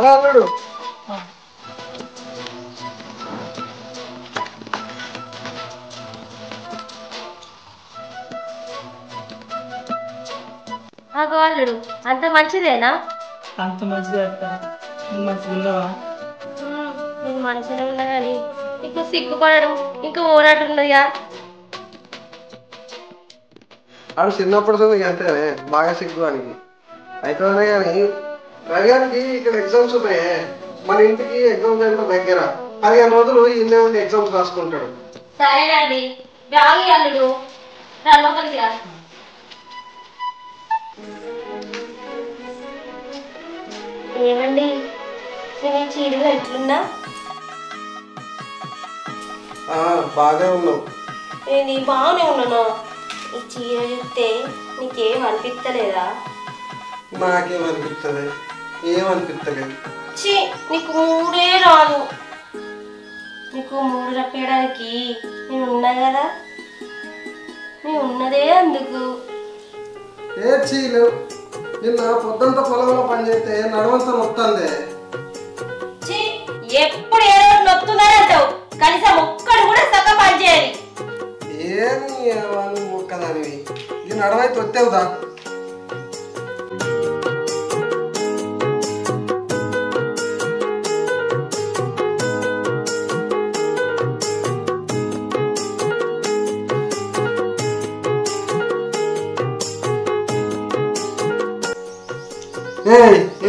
అలా అన్నాడు. అల్లుడు అంత మంచిదేనా? అంత మంచిదే అక్క. నువ్వు మంచిగా ఉన్నావా? నేను మంచిగా ఉన్నా కానీ ఇంకా సిగ్గుపడడం ఇంకా ఓనట్టున్నదిగా. ఆడు చిన్నప్పుడు అంతేనే బాగా సిగ్గు అని అయితేనే కానీ రవిగారికి ఇక్కడ ఎగ్జామ్స్ ఉన్నాయే. మన ఇంటికి ఎగ్జామ్స్ అంటే దగ్గర 15 రోజులు ఇన్నే ఉండి ఎగ్జామ్స్ రాసుకుంటాడు. సరేనండి బాగా అల్లుడు లోపలికి. ఏమండి నేను చీరలు ఎట్లున్నా? బాగా ఉన్నావు. నేను బాగానే ఉన్నాను. ఈ చీర చూస్తే నీకేం అనిపిస్తలేదా? నాకేమనిపిస్తుంది? ఏమనిపిస్తలేదు. చీ నీకు మూడే రాదు. నీకు మూడు రప్పేయడానికి నేను ఉన్నా కదా. నేను ఉన్నదే అందుకు. ఏ చీలు నిన్న పొద్దుంతా పొలంలో పనిచేస్తే నడవంతా నొత్తందే. ఎప్పుడు ఏ రోజు నొత్తుందని అంటావు. కనీసం ఒక్కడు కూడా సగం పని చేయాలి. ఏమి మొక్కదానివి ఈ నడవైతే వచ్చేవుదా?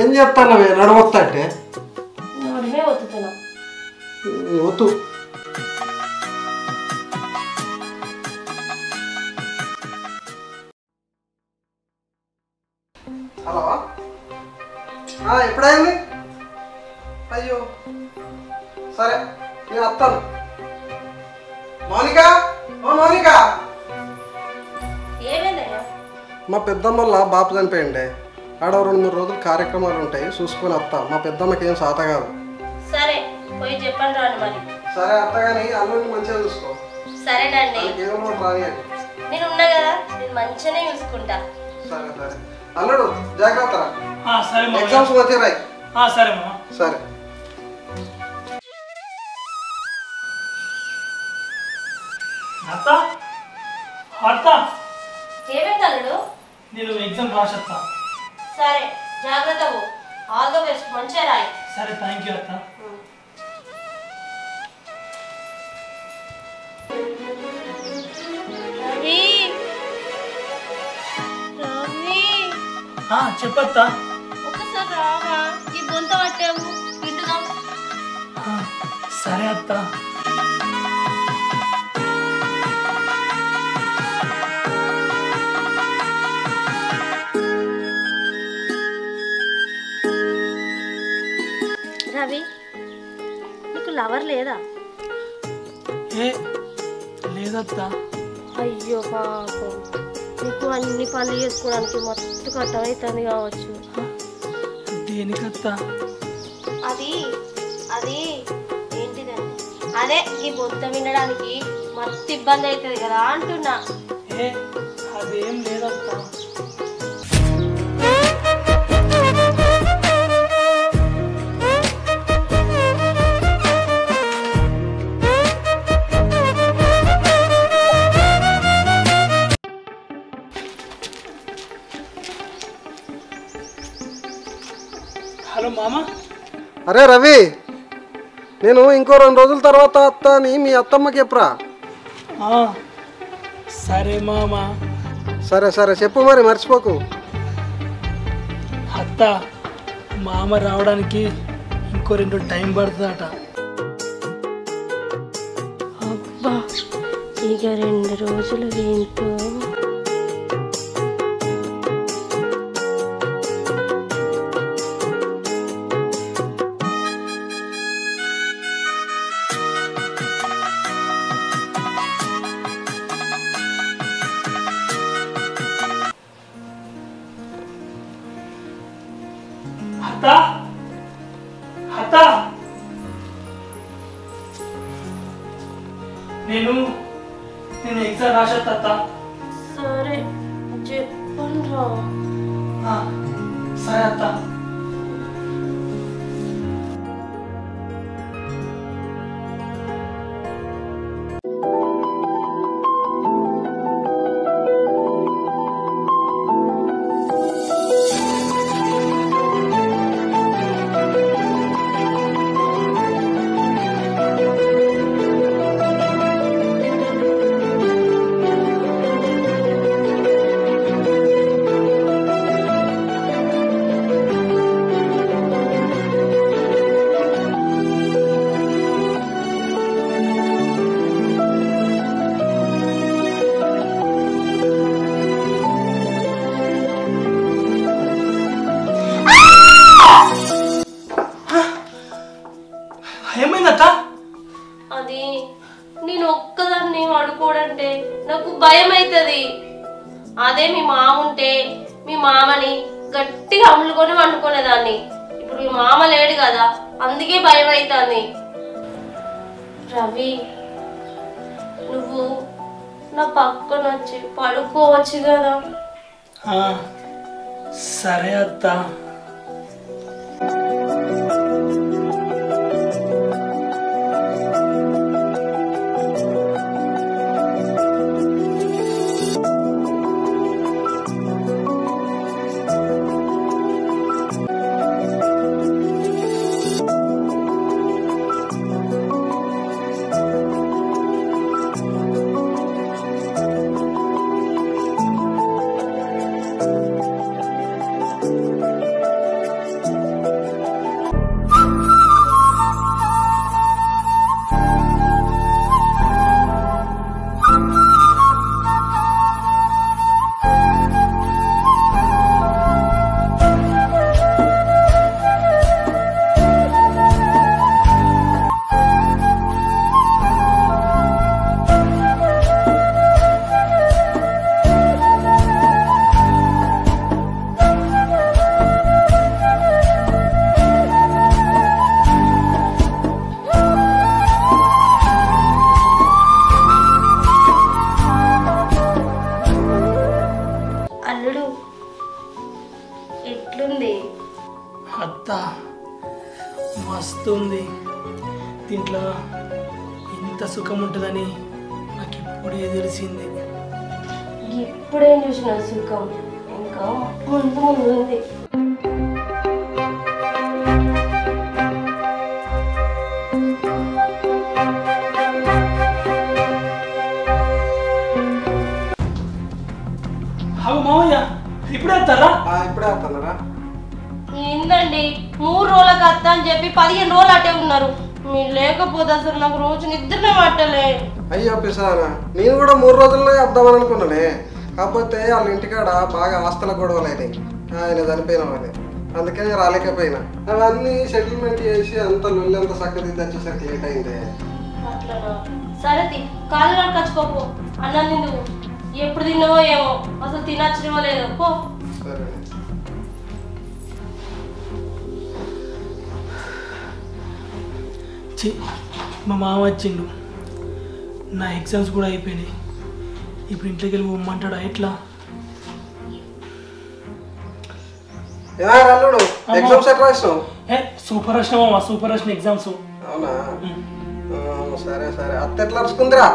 ఏం చెప్తానవే నడవొత్తా అంటే? నడుమే ఒత్తుతున్నా. వద్దు. హలో ఎప్పుడైంది? అయ్యో సరే నేను వస్తాను. మౌనిక, ఓ మౌనిక. ఏమైందయ్యా? మా పెద్దమ్మల బాపు చనిపోయిండే. ఆడ 2-3 రోజులు కార్యక్రమాలు ఉంటాయి, చూసుకొని వస్తా. మా పెద్దమ్మకి ఏం సాత కాదు. సరే పోయి చెప్పండి రాను మరి. సరే అత్త కానీ అల్లుడిని మంచిగా చూసుకో. సరేనండి ఏమో రాని. నేను ఉన్నా కదా, నేను మంచిగానే చూసుకుంటా. సరే సరే అల్లుడు జాగ్రత్త. సరే ఎగ్జామ్స్ వచ్చే రాయి. సరే మామ. సరే. అత్త అత్త ఏమైంది అల్లుడు? నేను ఎగ్జామ్ రాసొస్తా. సరే జాగ్రత్త. All the best. మంచిగా రాయి. సరే థ్యాంక్ యూ అత్త. రవి రవి చెప్పత్తా. ఒకసారి రావా? ఈ బొంత పట్టాము పిండుదాం. సరే అత్త. రవి నీకు లవర్ లేదా? లేదత్తా. అయ్యో పాపం, నీకు అన్ని పనులు చేసుకోవడానికి మొత్తం కట్టమవుతుంది కావచ్చు. దేనికత్తా? అది అది ఏంటిదండి? అదే ఈ బొత్త వినడానికి మస్తు ఇబ్బంది అవుతుంది కదా అంటున్నా. అదేం లేదత్తా. హలో మామ. అరే రవి, నేను ఇంకో 2 రోజుల తర్వాత అత్త అని మీ అత్తమ్మకి చెప్పురా. సరే మామ. సరే సరే చెప్పు మరి, మర్చిపోకు. అత్త మామ రావడానికి ఇంకో 2 టైం పడుతుందట. అబ్బా ఇక 2 రోజులు ఏంటో. నేను ఎగ్జామ్ రాసొస్తా. సరే చెప్పండి రా. సరే అత్త. అది నేను ఒక్కదాన్ని వండుకోడంటే నాకు భయం అవుతుంది. అదే మీ మామ ఉంటే మీ మామని గట్టిగా అమ్ములుకొని వండుకునేదాన్ని. ఇప్పుడు మీ మామ లేడు కదా, అందుకే భయం అవుతుంది. రవి, నువ్వు నా పక్కన వచ్చి పడుకోవచ్చు కదా? సరే అత్త. అత్త మస్తుంది. దీంట్లో ఇంత సుఖం ఉంటుందని నాకు ఇప్పుడే తెలిసింది. ఇప్పుడేం చూసిన సుఖం ఇంకా ముందు ముందు ఉంది. మామయ్య ఇప్పుడే వస్తారా? ఇప్పుడే వస్తున్నారా? ఏందండి 3 రోజులకు వస్తా అని చెప్పి 15 రోజులు అట్టే ఉన్నారు. మీరు లేకపోతే అసలు నాకు రోజు నిద్రనే పట్టలే. అయ్యో పిసారా, నేను కూడా 3 రోజుల్లో వద్దామని అనుకున్నానే. కాకపోతే వాళ్ళ ఇంటికాడ బాగా ఆస్తుల గొడవలు అయినాయి, ఆయన చనిపోయినామని. అందుకని రాలేకపోయినా. అవన్నీ సెటిల్మెంట్ చేసి అంత లొల్లి అంత చక్కది తెచ్చేసరికి లేట్ అయింది. అట్లా సరే కాళ్ళు నాకు ఖర్చుకోపో. అన్నం తిందు, ఎప్పుడు తిన్నావో ఏమో, అసలు తినచ్చినవో లేదో పో. సరే. మా మామ వచ్చిండు, నా ఎగ్జామ్స్ కూడా అయిపోయినాయి. ఇప్పుడు ఇంట్లోకి వెళ్ళి పోమ్మంటాడా? ఎట్లా? ఎగ్జామ్స్ ఎట్లా రాసినావు? సూపర్ రాసినావా? సూపర్ రాసిన ఎగ్జామ్స్. అవునా? సరే సరే. అత్త ఎట్లా అరుచుకుందిరా?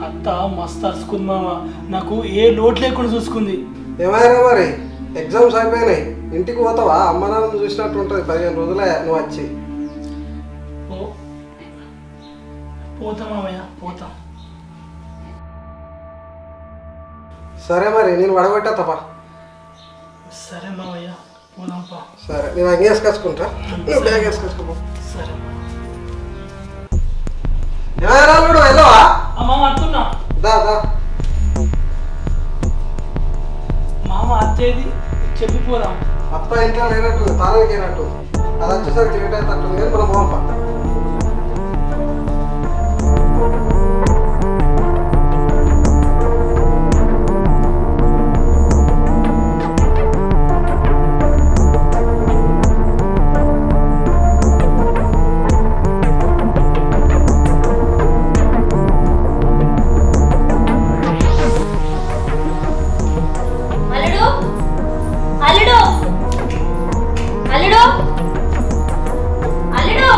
అత్త మస్తు అరుచుకుంది మామ, నాకు ఏ లోటు లేకుండా చూసుకుంది. ఏమైనా మరి ఎగ్జామ్స్ అయిపోయినాయి, ఇంటికి పోతావా? అమ్మ నాన్న చూసినట్టు ఉంటుంది. 15 రోజులే నువ్వు వచ్చి. పోతా మామయ్య, పోతా. సరే మరి నేను వడగొట్టా తప్ప. సరే మామయ్య, పోదాంపా. సరే నేను అంగి వేసుకొచ్చుకుంటా, నువ్వు బ్యాగ్ వేసుకొచ్చుకోపో. సరే. ఏమైనా వెళ్ళవా? మామ అత్తున్నా. దా దా. మామ అత్తేది చెప్పిపోదాం. అత్త ఇంట్లో లేనట్టు, తాళానికి అయినట్టు. అది వచ్చేసరికి లేట్ అవుతుంది కానీ మనం పోదాం పక్క. అల్లుడు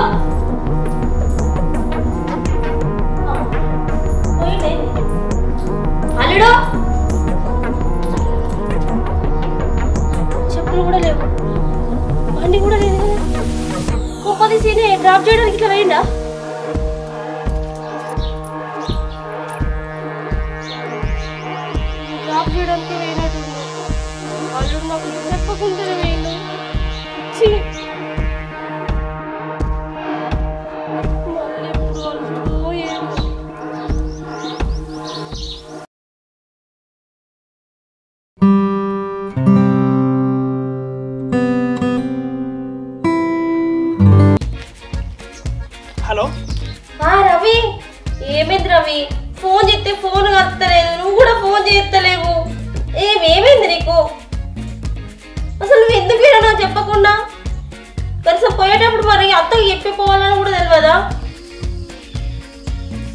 ఏమైంది రవి? ఫోన్ చేస్తే ఫోన్ కలుస్తలేదు, నువ్వు కూడా ఫోన్ చేస్తలేవు. ఏమైంది నీకు? అసలు నువ్వు ఎందుకు నాకు చెప్పకుండా? కనీసం పోయేటప్పుడు మరి అత్తకి చెప్పిపోవాలని కూడా తెలియదా?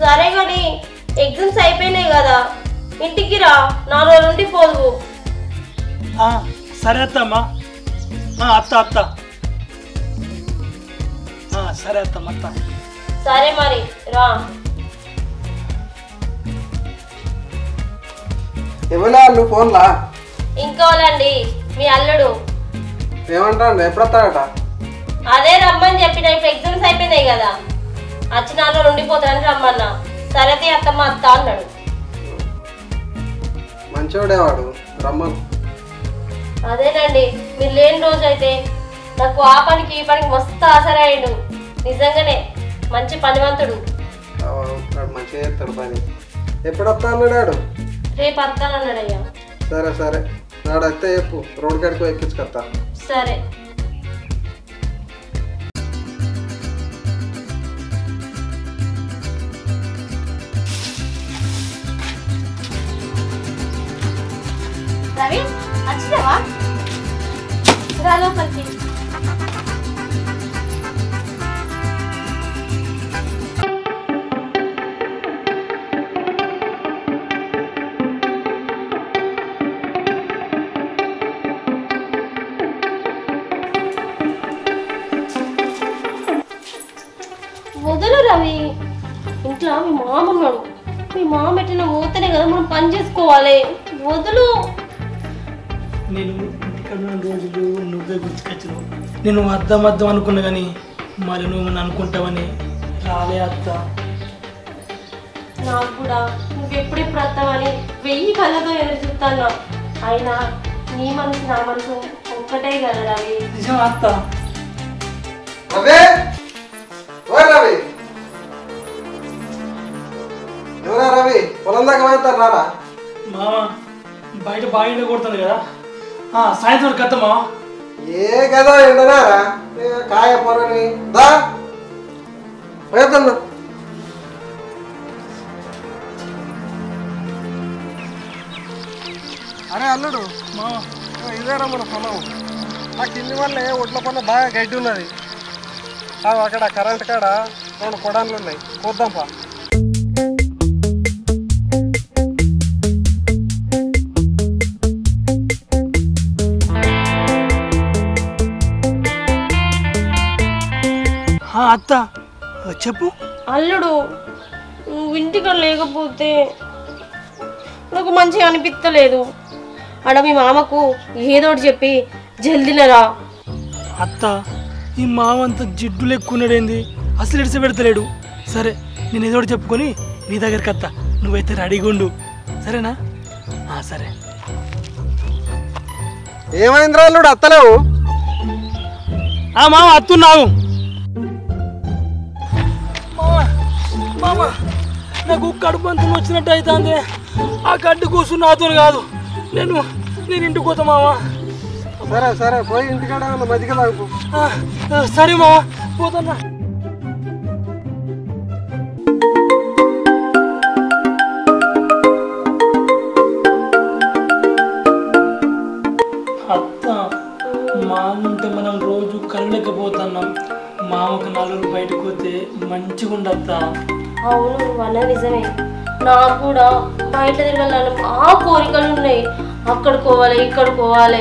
సరే కానీ ఎగ్జామ్స్ అయిపోయినాయి కదా, ఇంటికి రా, 4 రోజులు ఉండి పోదు. సరే అత్తమ్మా. అత్త అత్త సరే అత్తమ్మ అత్త. సరే మరి రా. ఏమన్నా నువ్వు ఫోన్లా? ఇంకోలండి మీ అల్లుడు. ఏమంటా ఎప్పుడొస్తాడట? అదే రమ్మని చెప్పిన, ఇప్పుడు ఎగ్జామ్స్ అయిపోయినాయి కదా, వచ్చి 4 రోజులు ఉండిపోతానని రమ్మన్నా. సరే అత్తమ్మ అత్త అన్నాడు. మంచివాడేవాడు, రమ్మను. అదేనండి, మీరు లేని రోజు అయితే నాకు ఆ పనికి ఈ పనికి మస్తు ఆసరాయిండు. నిజంగానే మంచి పనివంతుడు. మంచిగా చేస్తాడు పని. ఎప్పుడు వస్తా అన్నాడు? రేపు వస్తానన్నాడయ్యా. సరే సరే, నాడు వస్తే చెప్పు, రోడ్ కాడికి ఎక్కించుకొస్తా. సరే. రవి వచ్చినావా? రా లోపలికి. వదలు రవి, ఇంట్లో మీ మామ ఉన్నాడు. మీ మామ ఎట్లా పోతేనే కదా మనం పని చేసుకోవాలి. వదులు. నేను ఇంటికాడ ఉన్న రోజులు నువ్వే గుర్తుకొచ్చినావు. నేను అద్దం అనుకున్నా కానీ మరి నువ్వు అనుకుంటావని రాలే అత్త. నాకు కూడా నువ్వెప్పుడెప్పుడు వస్తావని 1000 కళ్ళతో ఎదురు చూస్తాను. అయినా నీ మనసు నా మనసు ఒక్కటే కదా రవి. నిజం అత్త. రవి, ఓ రవి, ఎవరా రవి? పొలం దాకా వెళ్తారు రారా? మామ బయట బాగా ఎండ కొడుతుంది కదా, సాయంత్రం కత్తమ్మా. ఏ కదా ఎండనారా? కాయ పొరని దా వెళ్తున్నా. అరే అల్లుడు, ఇదేరా మన పొలం. ఆ కింది వల్లే ఒడ్ల పన్న బాగా గడ్డి ఉన్నది. అక్కడ కరెంట్ కాడ 2 కొడాన్లు ఉన్నాయి, చూద్దాంపా. అత్త చెప్పు. అల్లుడు, నువ్వు ఇంటికి లేకపోతే నాకు మంచిగా అనిపించలేదు. అక్కడ మీ మామకు ఏదో ఒకటి చెప్పి జల్దినరా. అత్త, ఈ మావంత జిడ్డు లెక్కున్నాడేంది, అసలు ఇడిసి పెడతలేడు. సరే, నేను ఏదో ఒకటి చెప్పుకొని నీ దగ్గరికి అత్త, నువ్వైతే రెడీగా ఉండు, సరేనా? సరే. ఏమైందిరా అల్లుడు, అత్తలేవు? మామ అత్తున్నావు. మామ నాకు కడుపు అంతా వచ్చినట్టు అవుతుంది. ఆ గడ్డి కూర్చుని నాతో కాదు, నేను ఇంటికి పోతా మామ. సరే సరే, పోయి ఇంటికాడ మధ్యగా తాగు. సరే మామ, పోతున్నా. అత్త, మామ ఉంటే మనం రోజు కలలేకపోతున్నాం. మామకు 4 రోజులు బయటకు పోతే మంచిగా ఉండత్తా. అవును, అన్న నిజమే. నాకు కూడా బయట తిరగాలని ఆ కోరికలు ఉన్నాయి. అక్కడికి పోవాలి, ఇక్కడికి పోవాలి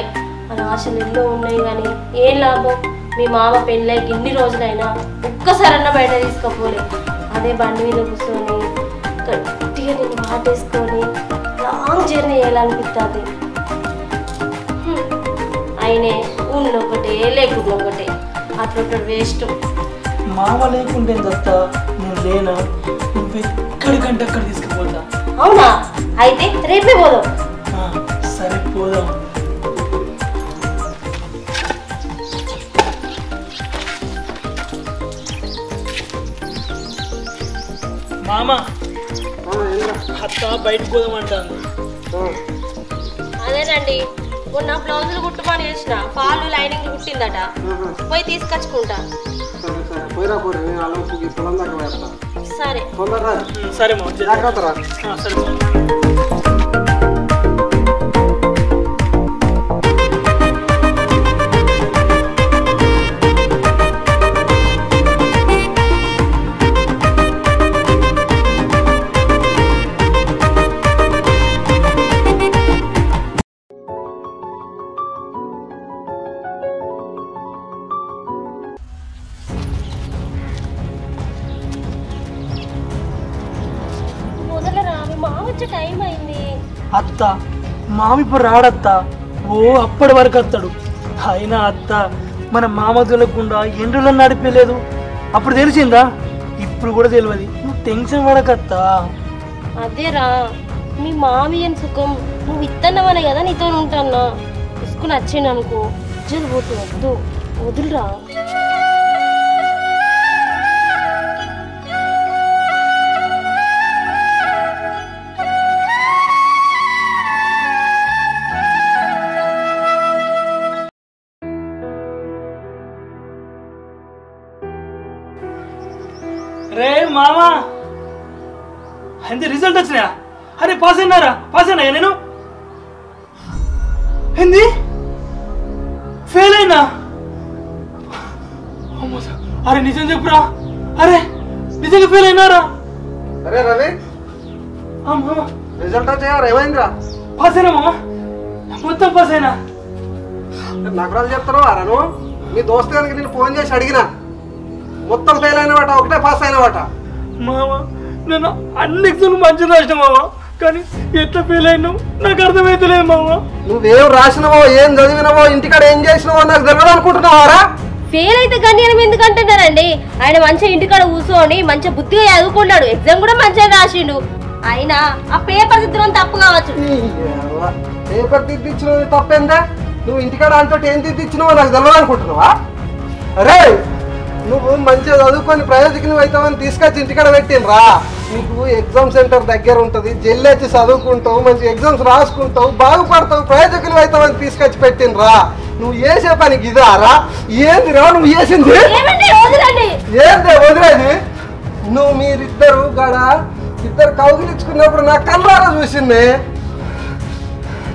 అని ఆశలు ఎన్నో ఉన్నాయి. కానీ ఏం లాభం? మీ మామ పెళ్ళైకి ఇన్ని రోజులైనా ఒక్కసారన్నా బయట తీసుకపోలే. అదే బండి మీద కూర్చొని గట్టిగా నేను మాటేసుకొని లాంగ్ జర్నీ చేయాలనిపిస్తుంది. అయినే ఉన్నొకటే లేకుండా ఒకటే, అట్లా వేస్ట్. మామ లేకుంటే దత్త నేను లేనా? నువ్వు ఎక్కడికంటే అక్కడ తీసుకుపోతా. అవునా? అయితే రేపే పోదాం. సరే పోదాం. మామ, అత్త బయటకు పోదామంటాను. అదేనండి, మొన్న బ్లౌజులు కుట్టుమని చేసిన, ఫాలు లైనింగ్ కుట్టిందట, పోయి తీసుకొచ్చుకుంటా. సరే తొందరరా. సరే మామ జాగ్రత్త రా. సరే టైం అయింది. అత్త మామ ఇప్పుడు రాడత్త, ఓ అప్పటి వరకు వస్తాడు. అయినా అత్త మన మామ తెలియకుండా ఎండ్రులో నడిపేలేదు. అప్పుడు తెలిసిందా, ఇప్పుడు కూడా తెలియదు. నువ్వు టెన్షన్ పడకత్తా. అదేరా మీ మామయ్యని సుఖం నువ్వు ఇత్తన్నవనే కదా నీతో ఉంటాన్నా. ఇసుకుని వచ్చిండు అనుకో జరుగుతూ వద్దు, వదులురా. రే మామా, అంతే రిజల్ట్ వచ్చినాయా? అరే పాస్ అయినారా? పాస్ అయినా నేను? ఏంది ఫెయిల్ అయినా? అరే నిజం చెప్పురా. అరే నిజంగా ఫెయిల్ అయినారా? అరే రవి, రిజల్ట్ వచ్చాయా? ఏమైందిరా? పాస్ అయినా మామా, మొత్తం పాస్ అయినా. నగరాలు చెప్తారు అరను. మీ దోస్తు గారికి నేను ఫోన్ చేసి అడిగినా, మొత్తం ఫెయిల్ అయినవాట, ఒకటే పాస్ అయినవాట. మామా నేను అన్ని ఎగ్జామ్లు మంచిగా రాసిన మామా, కానీ ఎట్లా ఫెయిల్ అయినావు నాకు అర్థమైతలేదు మామా. నువ్వేం రాసినవో, ఏం చదివినవో, ఇంటికాడ ఏం చేసినవో నాకు తెలియదు అనుకుంటున్నావారా? ఫెయిల్ అయితే గణ్యం ఎందుకు అంటున్నారండి? ఆయన మంచిగా ఇంటికాడ కూర్చోని మంచిగా బుద్ధిగా చదువుకున్నాడు, ఎగ్జామ్ కూడా మంచిగా రాసిండు. అయినా ఆ పేపర్ దిద్దడం తప్పు కావచ్చు. పేపర్ దిద్దిచ్చినవి తప్పేందా? నువ్వు ఇంటికాడ అంతో ఏం దిద్దిచ్చినావో నాకు తెలియదు అనుకుంటున్నావా? అరే నువ్వు మంచిగా చదువుకొని ప్రయోజకులు అవుతావని తీసుకొచ్చి ఇంటికాడ పెట్టినరా. నీకు ఎగ్జామ్ సెంటర్ దగ్గర ఉంటుంది, జల్లేచ్చి చదువుకుంటావు, మంచి ఎగ్జామ్స్ రాసుకుంటావు, బాగుపడతావు, ప్రయోజకులు అవుతావని తీసుకొచ్చి పెట్టినరా. నువ్వు చేసే పనికి ఇదారా? ఏందిరా నువ్వు చేసింది? ఏంది వదిలేది? నువ్వు మీరిద్దరు గడ ఇద్దరు కౌగిలించుకున్నప్పుడు నా కళ్ళారా చూసింది.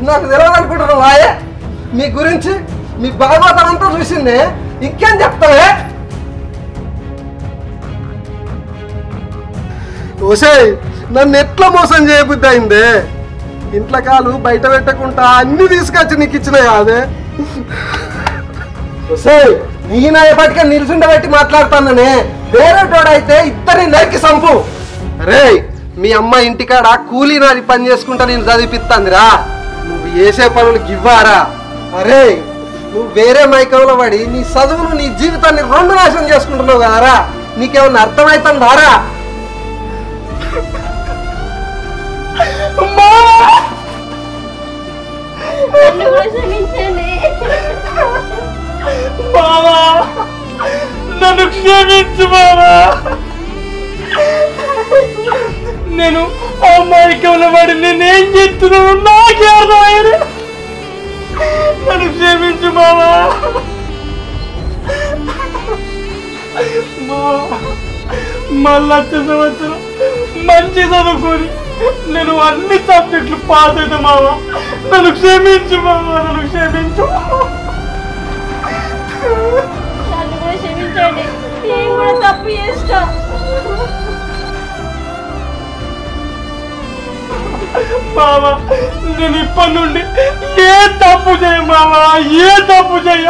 నాకు తెలియదు అనుకుంటున్నావు వాయే? మీ గురించి మీ భాగవతం అంతా చూసింది, ఇంకేం చెప్తావే? ఓసాయ్ నన్ను ఎట్లా మోసం చేయబుద్ధి అయిందే? ఇంట్లో కాలు బయట పెట్టకుండా అన్ని తీసుకొచ్చి నీకు ఇచ్చినాయి కాదే. ఓసాయ్ నేను ఎప్పటికే నిలుచుండబెట్టి మాట్లాడుతాననే, వేరేటోడైతే ఇద్దరిని నరికి సంపు. రే మీ అమ్మ ఇంటికాడ కూలీ నాది పని చేసుకుంటా నేను చదివిపిస్తాందిరా, నువ్వు చేసే పనులు గివ్వారా? అరే నువ్వు వేరే మైకంలో పడి నీ చదువును నీ జీవితాన్ని రెండు నాశనం చేసుకుంటున్నావు కదరా. నీకేమన్నా అర్థమవుతుందారా? బావా నన్ను క్షమించు బావా. నేను అమ్మాయికంలో పడి నేనేం చెప్తున్నాను నాకే అర్థమయ్యారు. నన్ను క్షమించు బావా. మళ్ళీ వచ్చే సంవత్సరం మంచి చదువుకొని నేను అన్ని సబ్జెక్టులు పాస్ అవుతా మావా. నన్ను క్షమించు మావా, నన్ను క్షమించు. నన్ను కూడా క్షమించండి, నేను కూడా తప్పు చేస్తా. బావా నేను ఇప్పటి నుండి ఏ తప్పు చేయ బావా, ఏ తప్పు చేయ.